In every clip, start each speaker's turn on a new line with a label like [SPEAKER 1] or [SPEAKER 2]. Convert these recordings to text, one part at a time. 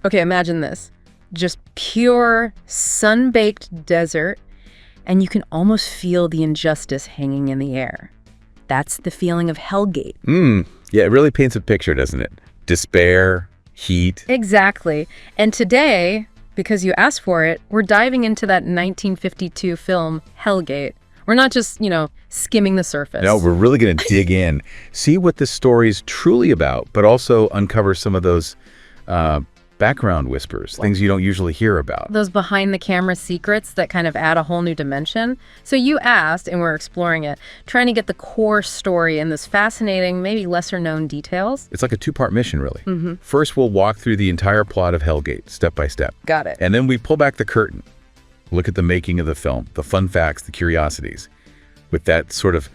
[SPEAKER 1] Okay, imagine this. Just pure, sun-baked desert, and you can almost feel the injustice hanging in the air. That's the feeling of Hellgate.
[SPEAKER 2] Yeah, it really paints a picture, doesn't it? Despair, heat.
[SPEAKER 1] Exactly. And today, because you asked for it, we're diving into that 1952 film, Hellgate. We're not just, skimming the surface.
[SPEAKER 2] No, we're really going to dig in, see what this story's truly about, but also uncover some of those background whispers, things you don't usually hear about.
[SPEAKER 1] Those behind-the-camera secrets that kind of add a whole new dimension. So you asked, and we're exploring it, trying to get the core story and this fascinating, maybe lesser-known details.
[SPEAKER 2] It's like a two-part mission, really. First, we'll walk through the entire plot of Hellgate, step by step.
[SPEAKER 1] Got it.
[SPEAKER 2] And then we pull back the curtain, look at the making of the film, the fun facts, the curiosities, with that sort of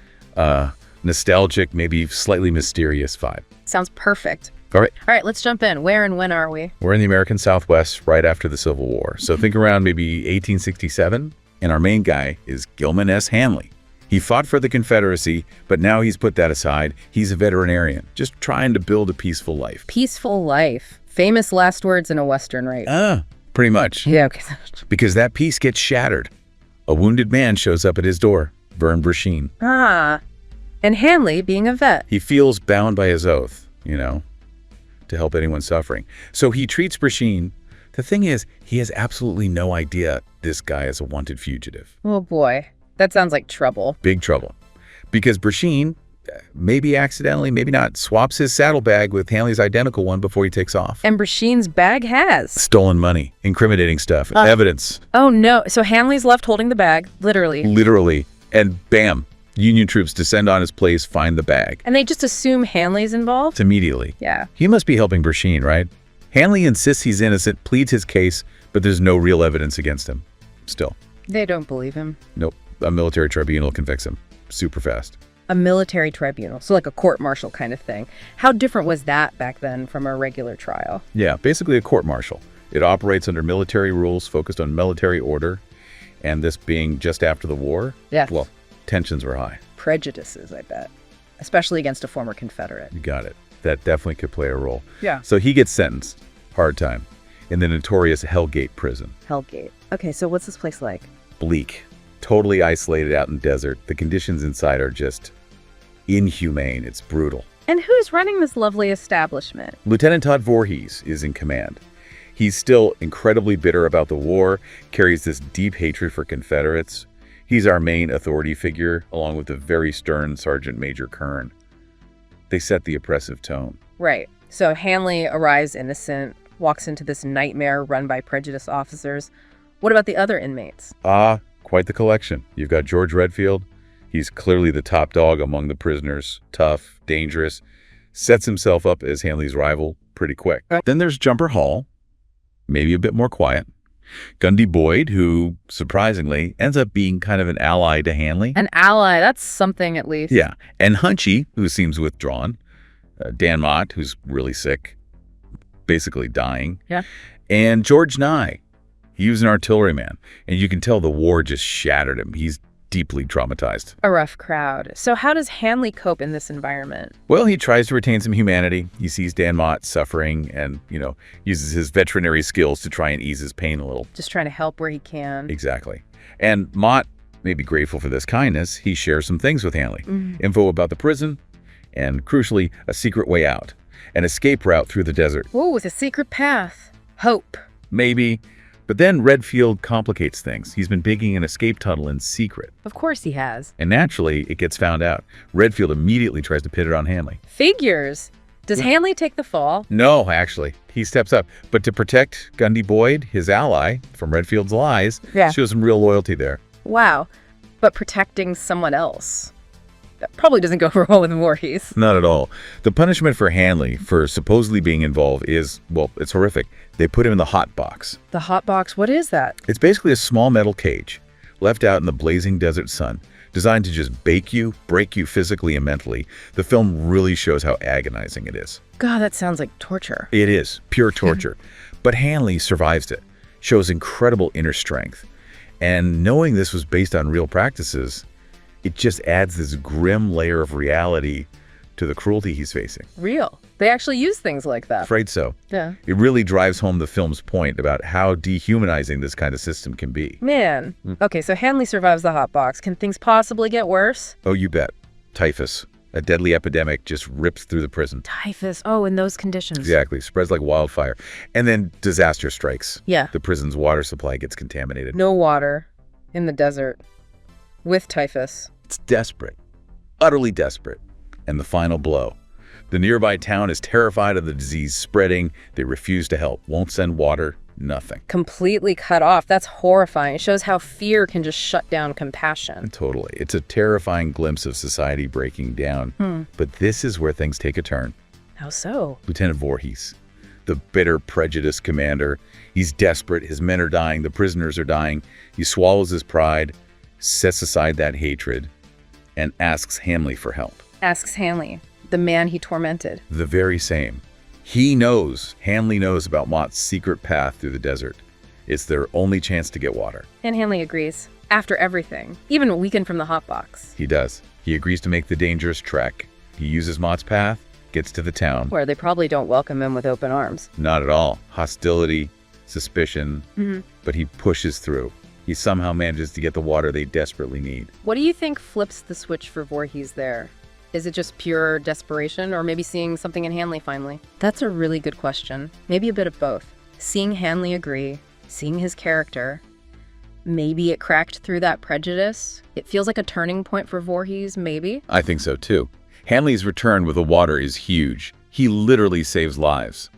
[SPEAKER 2] nostalgic, maybe slightly mysterious vibe.
[SPEAKER 1] Sounds perfect.
[SPEAKER 2] All
[SPEAKER 1] right, let's jump in. Where and when are we?
[SPEAKER 2] We're in the American Southwest right after the Civil War. So think around maybe 1867, and our main guy is Gilman S. Hanley. He fought for the Confederacy, but now he's put that aside. He's a veterinarian, just trying to build a peaceful life.
[SPEAKER 1] Peaceful life. Famous last words in a Western, right?
[SPEAKER 2] Pretty much.
[SPEAKER 1] Yeah, okay.
[SPEAKER 2] Because that peace gets shattered. A wounded man shows up at his door, Vern Brasheen.
[SPEAKER 1] And Hanley, being a vet.
[SPEAKER 2] He feels bound by his oath, to help anyone suffering. So he treats Brasheen. The thing is, he has absolutely no idea this guy is a wanted fugitive.
[SPEAKER 1] Oh boy, that sounds like trouble.
[SPEAKER 2] Big trouble. Because Brasheen, maybe accidentally, maybe not, swaps his saddlebag with Hanley's identical one before he takes off.
[SPEAKER 1] And Brasheen's bag has
[SPEAKER 2] Stolen money, incriminating stuff, evidence.
[SPEAKER 1] Oh no, so Hanley's left holding the bag, literally.
[SPEAKER 2] Literally. And bam, Union troops descend on his place, find the bag.
[SPEAKER 1] And they just assume Hanley's involved?
[SPEAKER 2] Immediately.
[SPEAKER 1] Yeah.
[SPEAKER 2] He must be helping Brasheen, right? Hanley insists he's innocent, pleads his case, but there's no real evidence against him. Still.
[SPEAKER 1] They don't believe him.
[SPEAKER 2] Nope. A military tribunal convicts him. Super fast.
[SPEAKER 1] A military tribunal, so like a court-martial kind of thing. How different was that back then from a regular trial?
[SPEAKER 2] Yeah, basically a court-martial. It operates under military rules focused on military order, and this being just after the war, well, tensions were high.
[SPEAKER 1] Prejudices, I bet. Especially against a former Confederate.
[SPEAKER 2] You got it. That definitely could play a role.
[SPEAKER 1] Yeah.
[SPEAKER 2] So he gets sentenced, hard time, in the notorious Hellgate prison.
[SPEAKER 1] Hellgate. Okay, so what's this place like?
[SPEAKER 2] Bleak, totally isolated out in desert. The conditions inside are just inhumane. It's brutal.
[SPEAKER 1] And who's running this lovely establishment?
[SPEAKER 2] Lieutenant Todd Voorhees is in command. He's still incredibly bitter about the war, carries this deep hatred for Confederates. He's our main authority figure, along with the very stern Sergeant Major Kern. They set the oppressive tone.
[SPEAKER 1] Right. So Hanley arrives innocent, walks into this nightmare run by prejudiced officers. What about the other inmates?
[SPEAKER 2] Quite the collection. You've got George Redfield. He's clearly the top dog among the prisoners. Tough, dangerous, sets himself up as Hanley's rival pretty quick. Then there's Jumper Hall, maybe a bit more quiet. Gundy Boyd, who, surprisingly, ends up being kind of an ally to Hanley.
[SPEAKER 1] An ally, that's something at least.
[SPEAKER 2] Yeah. And Hunchy, who seems withdrawn. Dan Mott, who's really sick, basically dying.
[SPEAKER 1] Yeah.
[SPEAKER 2] And George Nye. He was an artilleryman, and you can tell the war just shattered him. He's deeply traumatized.
[SPEAKER 1] A rough crowd. So how does Hanley cope in this environment?
[SPEAKER 2] Well, he tries to retain some humanity. He sees Dan Mott suffering and, uses his veterinary skills to try and ease his pain a little.
[SPEAKER 1] Just trying to help where he can.
[SPEAKER 2] Exactly. And Mott may be grateful for this kindness. He shares some things with Hanley. Info about the prison and, crucially, a secret way out. An escape route through the desert.
[SPEAKER 1] Ooh, with a secret path. Hope.
[SPEAKER 2] Maybe. But then Redfield complicates things. He's been digging an escape tunnel in secret.
[SPEAKER 1] Of course he has.
[SPEAKER 2] And naturally, it gets found out. Redfield immediately tries to pit it on Hanley.
[SPEAKER 1] Figures. Does Hanley take the fall?
[SPEAKER 2] No, actually. He steps up. But to protect Gundy Boyd, his ally, from Redfield's lies, shows some real loyalty there.
[SPEAKER 1] Wow. But protecting someone else. That probably doesn't go over well with Voorhees.
[SPEAKER 2] Not at all. The punishment for Hanley for supposedly being involved is, well, it's horrific. They put him in the hot box.
[SPEAKER 1] The hot box, what is that?
[SPEAKER 2] It's basically a small metal cage left out in the blazing desert sun, designed to just bake you, break you physically and mentally. The film really shows how agonizing it is.
[SPEAKER 1] God, that sounds like torture.
[SPEAKER 2] It is, pure torture. But Hanley survives it, shows incredible inner strength. And knowing this was based on real practices, it just adds this grim layer of reality to the cruelty he's facing.
[SPEAKER 1] Real. They actually use things like that.
[SPEAKER 2] Afraid so.
[SPEAKER 1] Yeah.
[SPEAKER 2] It really drives home the film's point about how dehumanizing this kind of system can be.
[SPEAKER 1] Man. Okay, so Hanley survives the hot box. Can things possibly get worse?
[SPEAKER 2] Oh, you bet. Typhus, a deadly epidemic, just rips through the prison.
[SPEAKER 1] Typhus. Oh, in those conditions.
[SPEAKER 2] Exactly. Spreads like wildfire. And then disaster strikes.
[SPEAKER 1] Yeah.
[SPEAKER 2] The prison's water supply gets contaminated.
[SPEAKER 1] No water in the desert with typhus.
[SPEAKER 2] It's desperate. Utterly desperate. And the final blow. The nearby town is terrified of the disease spreading. They refuse to help. Won't send water. Nothing.
[SPEAKER 1] Completely cut off. That's horrifying. It shows how fear can just shut down compassion.
[SPEAKER 2] Totally. It's a terrifying glimpse of society breaking down. But this is where things take a turn.
[SPEAKER 1] How so?
[SPEAKER 2] Lieutenant Voorhees, the bitter, prejudiced commander. He's desperate. His men are dying. The prisoners are dying. He swallows his pride, sets aside that hatred, and asks Hanley for help.
[SPEAKER 1] Asks Hanley, the man he tormented.
[SPEAKER 2] The very same. Hanley knows about Mott's secret path through the desert. It's their only chance to get water.
[SPEAKER 1] And Hanley agrees. After everything, even a weekend from the hot box.
[SPEAKER 2] He does. He agrees to make the dangerous trek. He uses Mott's path, gets to the town.
[SPEAKER 1] Where they probably don't welcome him with open arms.
[SPEAKER 2] Not at all. Hostility, suspicion, but he pushes through. He somehow manages to get the water they desperately need.
[SPEAKER 1] What do you think flips the switch for Voorhees there? Is it just pure desperation, or maybe seeing something in Hanley finally? That's a really good question. Maybe a bit of both. Seeing Hanley agree, seeing his character, maybe it cracked through that prejudice. It feels like a turning point for Voorhees, maybe.
[SPEAKER 2] I think so too. Hanley's return with the water is huge. He literally saves lives.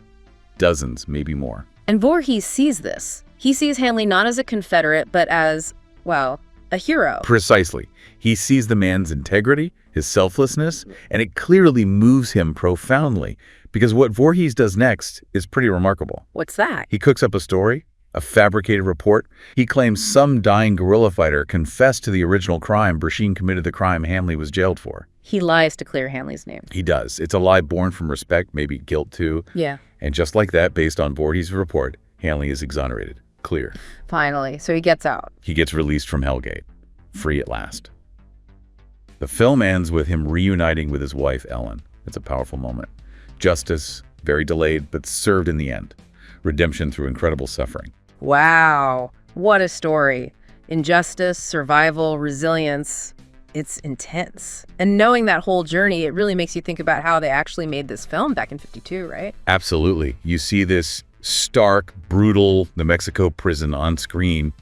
[SPEAKER 2] Dozens, maybe more.
[SPEAKER 1] And Voorhees sees this. He sees Hanley not as a Confederate, but as, well, a hero.
[SPEAKER 2] Precisely. He sees the man's integrity, his selflessness, and it clearly moves him profoundly, because what Voorhees does next is pretty remarkable.
[SPEAKER 1] What's that?
[SPEAKER 2] He cooks up a story, a fabricated report. He claims some dying guerrilla fighter confessed to the original crime. Brasheen committed the crime Hanley was jailed for.
[SPEAKER 1] He lies to clear Hanley's name.
[SPEAKER 2] He does. It's a lie born from respect, maybe guilt too.
[SPEAKER 1] Yeah.
[SPEAKER 2] And just like that, based on Voorhees' report, Hanley is exonerated. Clear.
[SPEAKER 1] Finally. So he gets out.
[SPEAKER 2] He gets released from Hellgate. Free at last. The film ends with him reuniting with his wife, Ellen. It's a powerful moment. Justice, very delayed, but served in the end. Redemption through incredible suffering.
[SPEAKER 1] Wow. What a story. Injustice, survival, resilience. It's intense. And knowing that whole journey, it really makes you think about how they actually made this film back in '52, right?
[SPEAKER 2] Absolutely. You see this stark, brutal New Mexico prison on screen.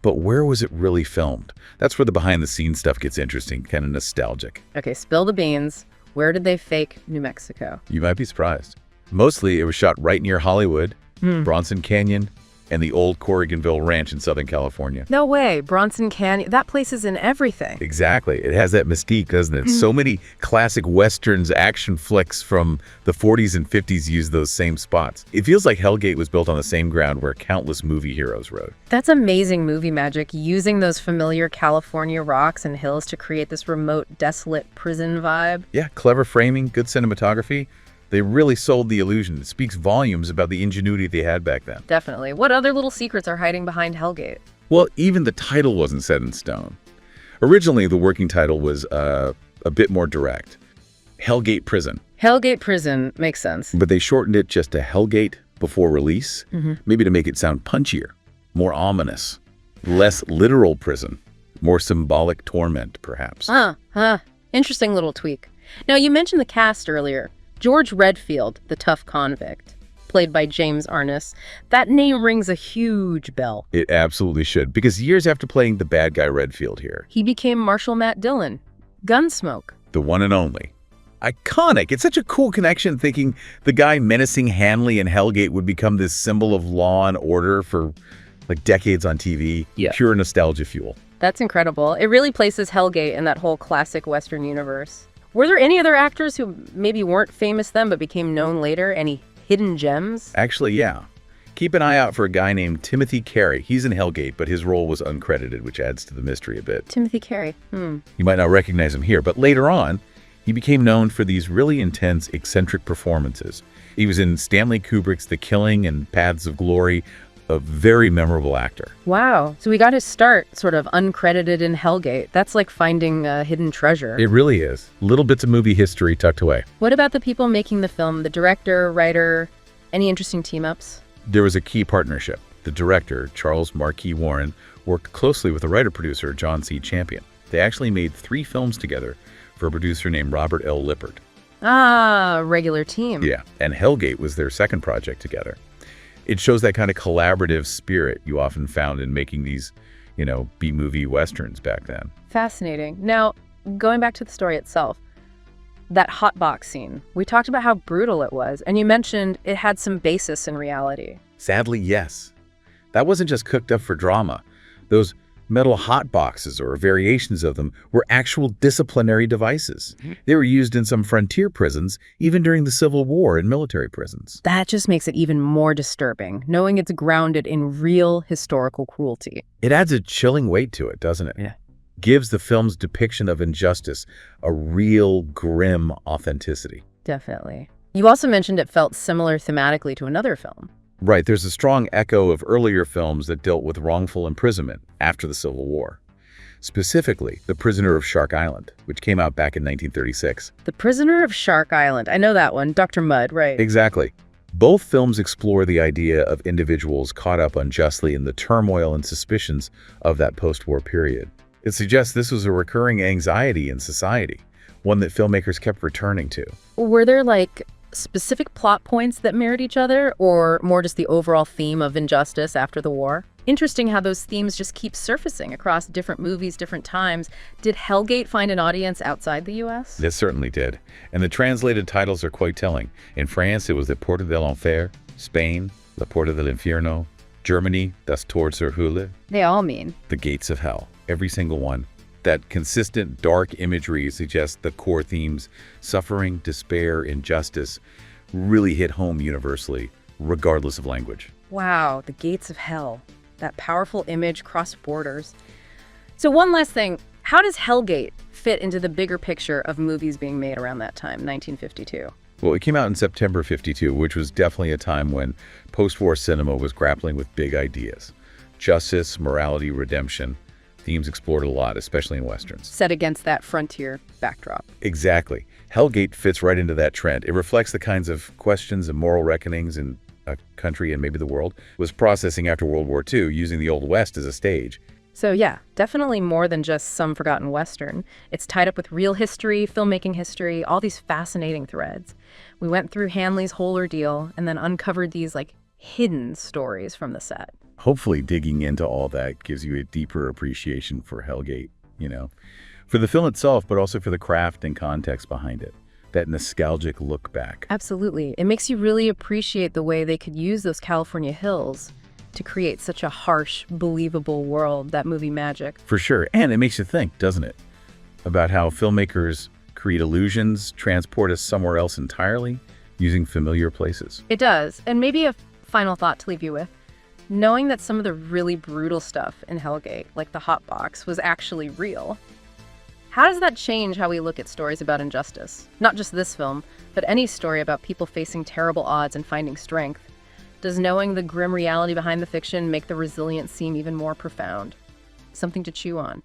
[SPEAKER 2] But where was it really filmed? That's where the behind-the-scenes stuff gets interesting, kind of nostalgic.
[SPEAKER 1] Okay, spill the beans. Where did they fake New Mexico?
[SPEAKER 2] You might be surprised. Mostly, it was shot right near Hollywood, Bronson Canyon, and the old Corriganville Ranch in Southern California.
[SPEAKER 1] No way. Bronson Canyon. That place is in everything.
[SPEAKER 2] Exactly. It has that mystique, doesn't it? So many classic Westerns, action flicks from the 40s and 50s use those same spots. It feels like Hellgate was built on the same ground where countless movie heroes rode.
[SPEAKER 1] That's amazing movie magic, using those familiar California rocks and hills to create this remote, desolate prison vibe.
[SPEAKER 2] Yeah, clever framing, good cinematography. They really sold the illusion. It speaks volumes about the ingenuity they had back then.
[SPEAKER 1] Definitely. What other little secrets are hiding behind Hellgate?
[SPEAKER 2] Well, even the title wasn't set in stone. Originally, the working title was a bit more direct. Hellgate Prison.
[SPEAKER 1] Hellgate Prison makes sense.
[SPEAKER 2] But they shortened it just to Hellgate before release, maybe to make it sound punchier, more ominous, less literal prison, more symbolic torment, perhaps.
[SPEAKER 1] Interesting little tweak. Now, you mentioned the cast earlier. George Redfield, the tough convict, played by James Arness. That name rings a huge bell.
[SPEAKER 2] It absolutely should, because years after playing the bad guy Redfield here,
[SPEAKER 1] he became Marshal Matt Dillon. Gunsmoke.
[SPEAKER 2] The one and only. Iconic. It's such a cool connection, thinking the guy menacing Hanley in Hellgate would become this symbol of law and order for like decades on TV.
[SPEAKER 1] Yeah.
[SPEAKER 2] Pure nostalgia fuel.
[SPEAKER 1] That's incredible. It really places Hellgate in that whole classic Western universe. Were there any other actors who maybe weren't famous then but became known later? Any hidden gems?
[SPEAKER 2] Actually, yeah. Keep an eye out for a guy named Timothy Carey. He's in Hellgate, but his role was uncredited, which adds to the mystery a bit.
[SPEAKER 1] Timothy Carey.
[SPEAKER 2] You might not recognize him here, but later on, he became known for these really intense, eccentric performances. He was in Stanley Kubrick's The Killing and Paths of Glory, a very memorable actor.
[SPEAKER 1] Wow. So we got his start sort of uncredited in Hellgate. That's like finding a hidden treasure.
[SPEAKER 2] It really is. Little bits of movie history tucked away.
[SPEAKER 1] What about the people making the film? The director, writer, any interesting team-ups?
[SPEAKER 2] There was a key partnership. The director, Charles Marquis Warren, worked closely with the writer-producer, John C. Champion. They actually made 3 films together for a producer named Robert L. Lippert.
[SPEAKER 1] Ah, regular team.
[SPEAKER 2] Yeah, and Hellgate was their second project together. It shows that kind of collaborative spirit you often found in making these, B-movie westerns back then.
[SPEAKER 1] Fascinating. Now, going back to the story itself, that hot box scene, we talked about how brutal it was, and you mentioned it had some basis in reality.
[SPEAKER 2] Sadly, yes. That wasn't just cooked up for drama. Those metal hot boxes, or variations of them, were actual disciplinary devices. They were used in some frontier prisons, even during the Civil War in military prisons.
[SPEAKER 1] That just makes it even more disturbing, knowing it's grounded in real historical cruelty.
[SPEAKER 2] It adds a chilling weight to it, doesn't it?
[SPEAKER 1] Yeah.
[SPEAKER 2] Gives the film's depiction of injustice a real grim authenticity.
[SPEAKER 1] Definitely. You also mentioned it felt similar thematically to another film.
[SPEAKER 2] Right, there's a strong echo of earlier films that dealt with wrongful imprisonment after the Civil War. Specifically, The Prisoner of Shark Island, which came out back in 1936.
[SPEAKER 1] The Prisoner of Shark Island. I know that one. Dr. Mudd, right?
[SPEAKER 2] Exactly. Both films explore the idea of individuals caught up unjustly in the turmoil and suspicions of that post-war period. It suggests this was a recurring anxiety in society, one that filmmakers kept returning to.
[SPEAKER 1] Were there, specific plot points that mirrored each other, or more just the overall theme of injustice after the war? Interesting how those themes just keep surfacing across different movies, different times. Did Hellgate find an audience outside the U.S.?
[SPEAKER 2] It certainly did. And the translated titles are quite telling. In France, it was La Porte de l'Enfer. Spain, La Porta del Infierno. Germany, Das Tor zur Hölle.
[SPEAKER 1] They all mean
[SPEAKER 2] The Gates of Hell. Every single one. That consistent dark imagery suggests the core themes, suffering, despair, injustice, really hit home universally, regardless of language.
[SPEAKER 1] Wow, the gates of hell. That powerful image crossed borders. So one last thing, how does Hellgate fit into the bigger picture of movies being made around that time, 1952?
[SPEAKER 2] Well, it came out in September 52, which was definitely a time when post-war cinema was grappling with big ideas. Justice, morality, redemption. Themes explored a lot, especially in Westerns.
[SPEAKER 1] Set against that frontier backdrop.
[SPEAKER 2] Exactly. Hellgate fits right into that trend. It reflects the kinds of questions and moral reckonings in a country and maybe the world was processing after World War II, using the Old West as a stage.
[SPEAKER 1] So yeah, definitely more than just some forgotten Western. It's tied up with real history, filmmaking history, all these fascinating threads. We went through Hanley's whole ordeal and then uncovered these hidden stories from the set.
[SPEAKER 2] Hopefully digging into all that gives you a deeper appreciation for Hellgate, for the film itself, but also for the craft and context behind it. That nostalgic look back.
[SPEAKER 1] Absolutely. It makes you really appreciate the way they could use those California hills to create such a harsh, believable world, that movie magic.
[SPEAKER 2] For sure. And it makes you think, doesn't it? About how filmmakers create illusions, transport us somewhere else entirely, using familiar places.
[SPEAKER 1] It does. And maybe a final thought to leave you with. Knowing that some of the really brutal stuff in Hellgate, like the hot box, was actually real, how does that change how we look at stories about injustice? Not just this film, but any story about people facing terrible odds and finding strength. Does knowing the grim reality behind the fiction make the resilience seem even more profound? Something to chew on.